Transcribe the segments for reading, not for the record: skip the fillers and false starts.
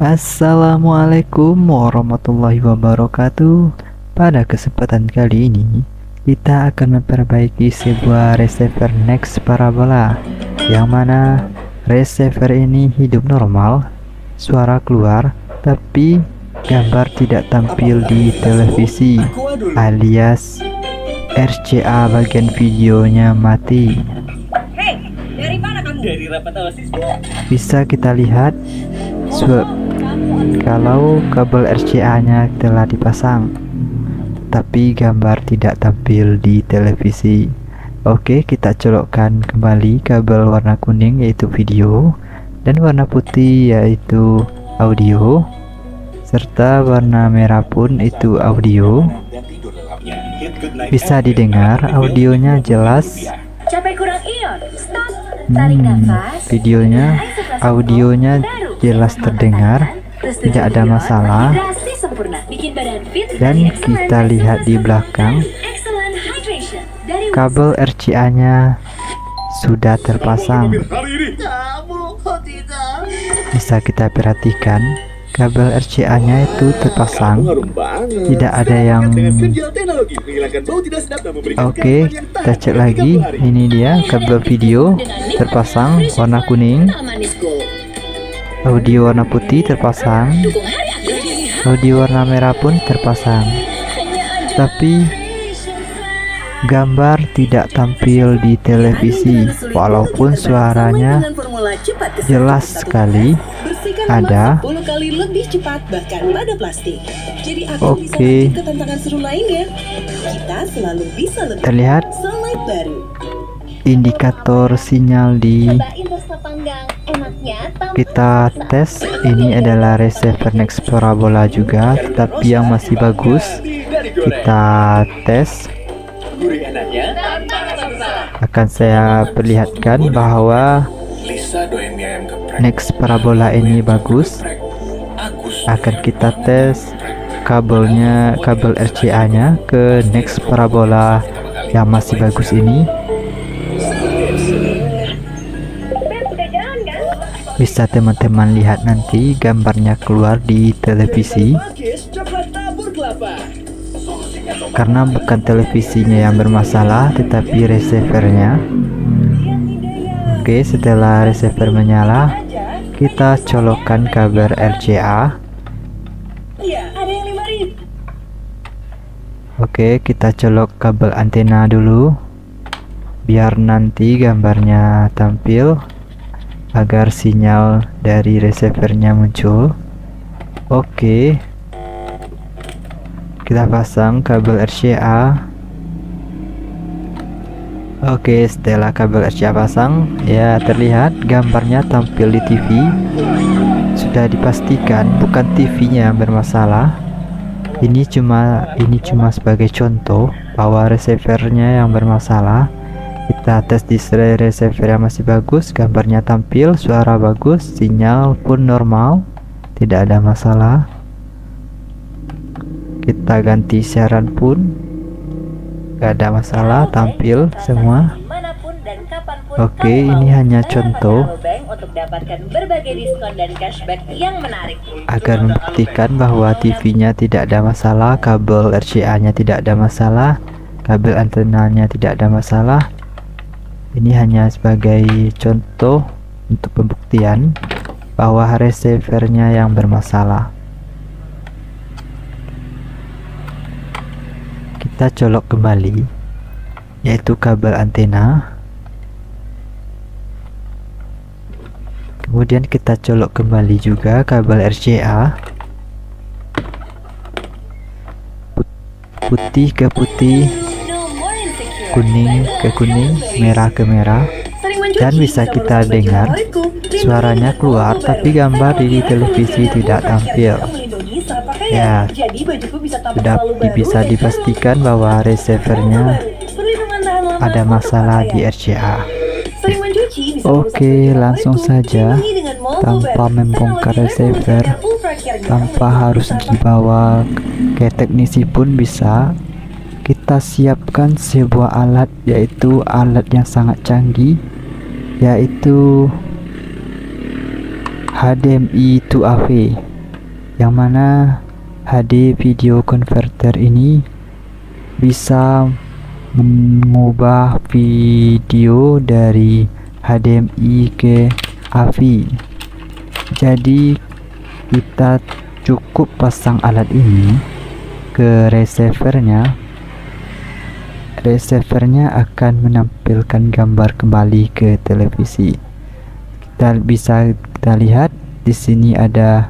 Assalamualaikum warahmatullahi wabarakatuh. Pada kesempatan kali ini kita akan memperbaiki sebuah receiver Next Parabola, yang mana receiver ini hidup normal, suara keluar, tapi gambar tidak tampil di televisi, alias RCA bagian videonya mati. Dari mana kamu? Dari rapat OSIS, Bu. Bisa kita lihat kalau kabel RCA-nya telah dipasang, tapi gambar tidak tampil di televisi. Oke, kita colokkan kembali kabel warna kuning yaitu video, dan warna putih yaitu audio, serta warna merah pun itu audio. Bisa didengar audionya jelas. Capek kurang ion. Stop. Tarik nafas. Videonya, audionya jelas terdengar, tidak ada masalah. Dan kita lihat di belakang, kabel RCA-nya sudah terpasang. Bisa kita perhatikan, kabel RCA-nya itu terpasang, tidak ada yang... Oke, kita cek lagi. Ini dia kabel video terpasang warna kuning, audio warna putih terpasang, audio warna merah pun terpasang, tapi gambar tidak tampil di televisi, walaupun suaranya jelas sekali ada. Oke, terlihat indikator sinyal di kita tes. Ini adalah receiver Next Parabola juga, tetapi yang masih bagus. Kita tes. Akan saya perlihatkan bahwa Next Parabola ini bagus. Akan kita tes kabelnya, kabel RCA-nya ke Next Parabola yang masih bagus ini. Bisa teman-teman lihat nanti gambarnya keluar di televisi, karena bukan televisinya yang bermasalah tetapi receivernya. Oke, setelah receiver menyala, kita colokkan kabel RCA. Oke, kita colok kabel antena dulu biar nanti gambarnya tampil, agar sinyal dari receivernya muncul. Oke, kita pasang kabel RCA. Oke, setelah kabel RCA pasang, ya terlihat gambarnya tampil di TV. Sudah dipastikan bukan TV-nya yang bermasalah. Ini cuma sebagai contoh bahwa receivernya yang bermasalah. Kita tes di receiver yang masih bagus, gambarnya tampil, suara bagus, sinyal pun normal, tidak ada masalah. Kita ganti siaran pun gak ada masalah, tampil semua. Oke, ini hanya contoh agar membuktikan bahwa TV-nya tidak ada masalah, kabel RCA-nya tidak ada masalah, kabel antenanya tidak ada masalah. Ini hanya sebagai contoh untuk pembuktian bahwa receivernya yang bermasalah. Kita colok kembali, yaitu kabel antena. Kemudian kita colok kembali juga kabel RCA, putih ke putih, kuning ke kuning, merah ke merah, dan bisa kita dengar suaranya keluar, tapi gambar di televisi tidak tampil. Ya, sudah bisa dipastikan bahwa receivernya ada masalah di RCA. Oke, langsung saja, tanpa membongkar receiver, tanpa harus dibawa ke teknisi pun bisa. Kita siapkan sebuah alat, yaitu alat yang sangat canggih, yaitu HDMI to AV. yang mana HD video converter ini bisa mengubah video dari HDMI ke AVI. Jadi kita cukup pasang alat ini ke receivernya. Receivernya akan menampilkan gambar kembali ke televisi. Kita lihat di sini ada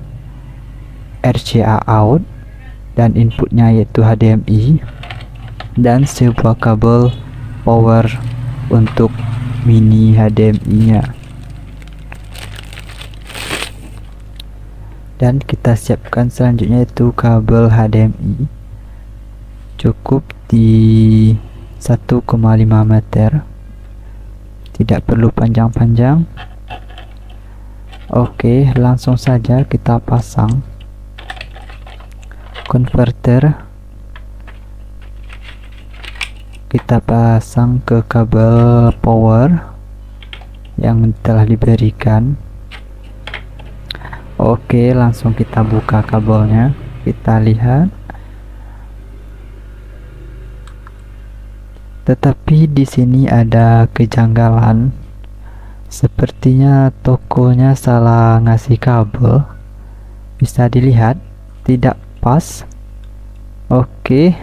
RCA out dan inputnya yaitu HDMI dan sebuah kabel power untuk mini HDMI-nya. Dan kita siapkan selanjutnya itu kabel HDMI, cukup di 1,5 meter, tidak perlu panjang-panjang. Oke, langsung saja kita pasang konverter. Kita pasang ke kabel power yang telah diberikan. Oke, langsung kita buka kabelnya. Kita lihat. Tetapi di sini ada kejanggalan. Sepertinya tokonya salah ngasih kabel. Bisa dilihat tidak pas. Oke.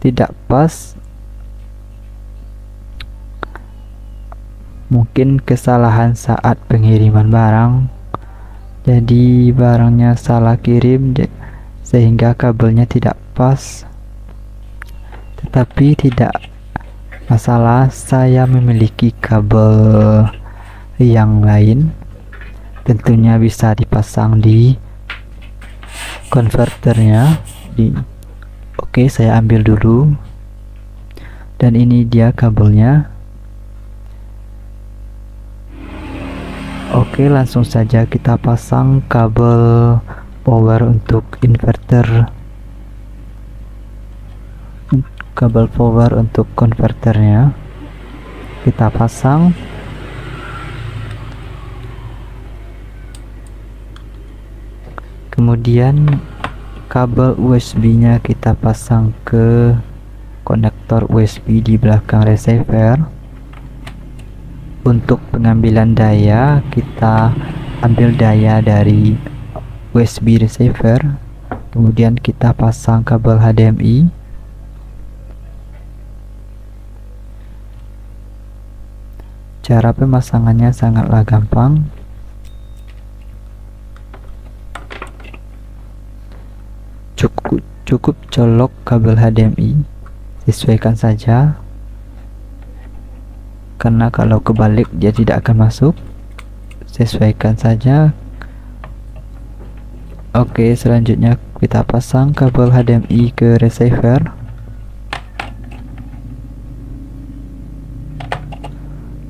Tidak pas. Mungkin kesalahan saat pengiriman barang. Jadi barangnya salah kirim sehingga kabelnya tidak pas. Tetapi tidak masalah, saya memiliki kabel yang lain, tentunya bisa dipasang di konverternya. Oke, saya ambil dulu, dan ini dia kabelnya. Oke, langsung saja kita pasang kabel power untuk inverter, kabel power untuk konverternya kita pasang. Kemudian kabel USB-nya kita pasang ke konektor USB di belakang receiver. Untuk pengambilan daya, kita ambil daya dari USB receiver, kemudian kita pasang kabel HDMI. Cara pemasangannya sangatlah gampang. Cukup colok kabel HDMI, sesuaikan saja, karena kalau kebalik dia tidak akan masuk. Sesuaikan saja. Oke, selanjutnya kita pasang kabel HDMI ke receiver.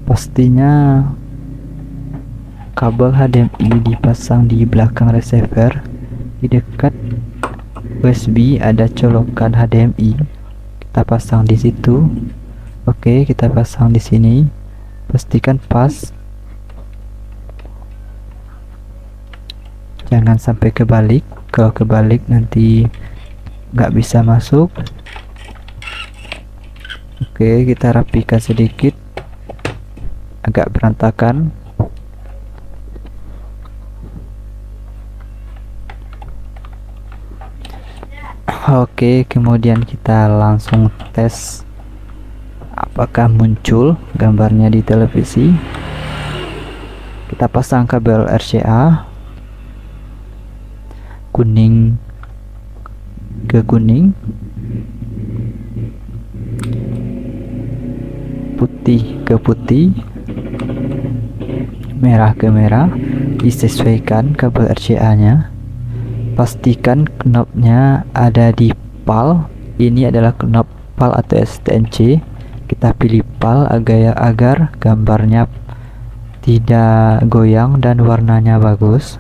Pastinya kabel HDMI dipasang di belakang receiver. Di dekat USB ada colokan HDMI, kita pasang di situ. Oke, kita pasang di sini. Pastikan pas, jangan sampai kebalik. Kalau kebalik nanti nggak bisa masuk. Oke, kita rapikan sedikit, agak berantakan. Oke, kemudian kita langsung tes apakah muncul gambarnya di televisi. Kita pasang kabel RCA, kuning ke kuning, putih ke putih, merah ke merah. Disesuaikan kabel RCA nya. Pastikan knopnya ada di PAL. Ini adalah knop PAL atau STNC. Kita pilih PAL agar gambarnya tidak goyang dan warnanya bagus.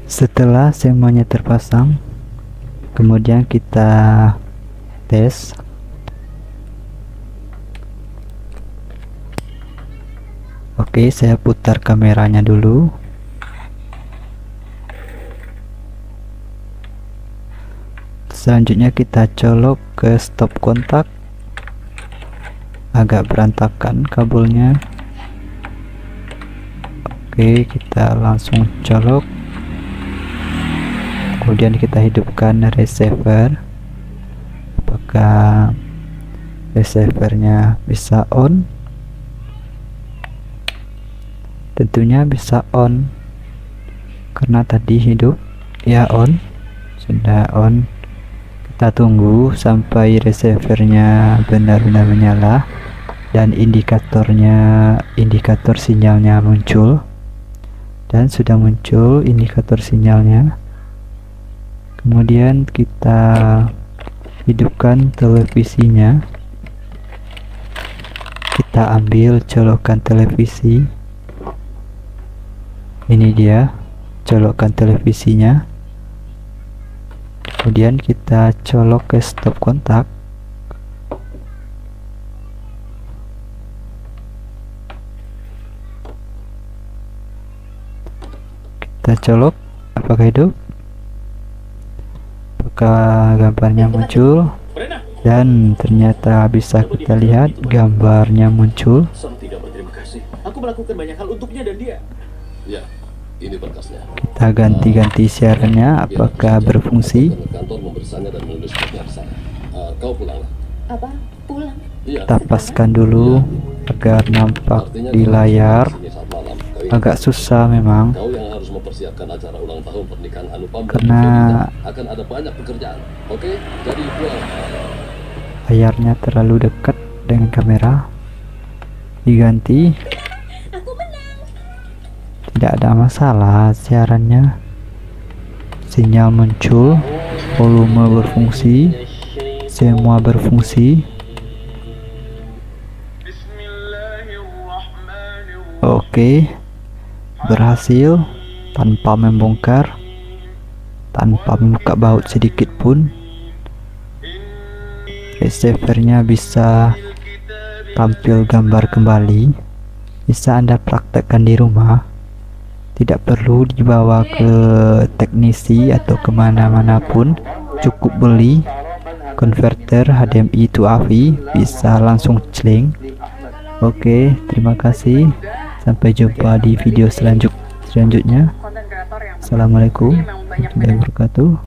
Setelah semuanya terpasang, kemudian kita tes. Oke, saya putar kameranya dulu. Selanjutnya kita colok ke stop kontak. Agak berantakan kabelnya. Oke, kita langsung colok. Kemudian kita hidupkan receiver. Apakah receivernya bisa on? Tentunya bisa on, karena tadi hidup. Ya, on, sudah on. Kita tunggu sampai receivernya benar-benar menyala dan indikator sinyalnya muncul. Dan sudah muncul indikator sinyalnya. Kemudian kita hidupkan televisinya. Kita ambil colokan televisi. Ini dia colokan televisinya. Kemudian kita colok ke stop kontak. Kita colok, apakah hidup? Apakah gambarnya muncul? Dan ternyata bisa kita lihat gambarnya muncul. Aku melakukan banyak hal untuknya dan dia. Ya, ini berkasnya. Kita ganti-ganti siarannya, apakah berfungsi? Kau pulang. Apa? Pulang? Kita paskan dulu agar nampak di layar. Agak susah memang, Kau yang harus mempersiapkan acara ulang tahun pernikahan Anupam karena akan ada banyak pekerjaan. Oke, jadi pulang. layarnya terlalu dekat dengan kamera. Diganti. Aku menang. Tidak ada masalah siarannya. Sinyal muncul, volume berfungsi, semua berfungsi. Oke, berhasil tanpa membongkar, tanpa membuka baut sedikit pun. Receivernya bisa tampil gambar kembali. Bisa Anda praktekkan di rumah, tidak perlu dibawa ke teknisi atau kemana-mana pun. Cukup beli konverter HDMI to AV, bisa langsung celeng. Oke, terima kasih, sampai jumpa di video selanjutnya. Assalamualaikum warahmatullahi wabarakatuh.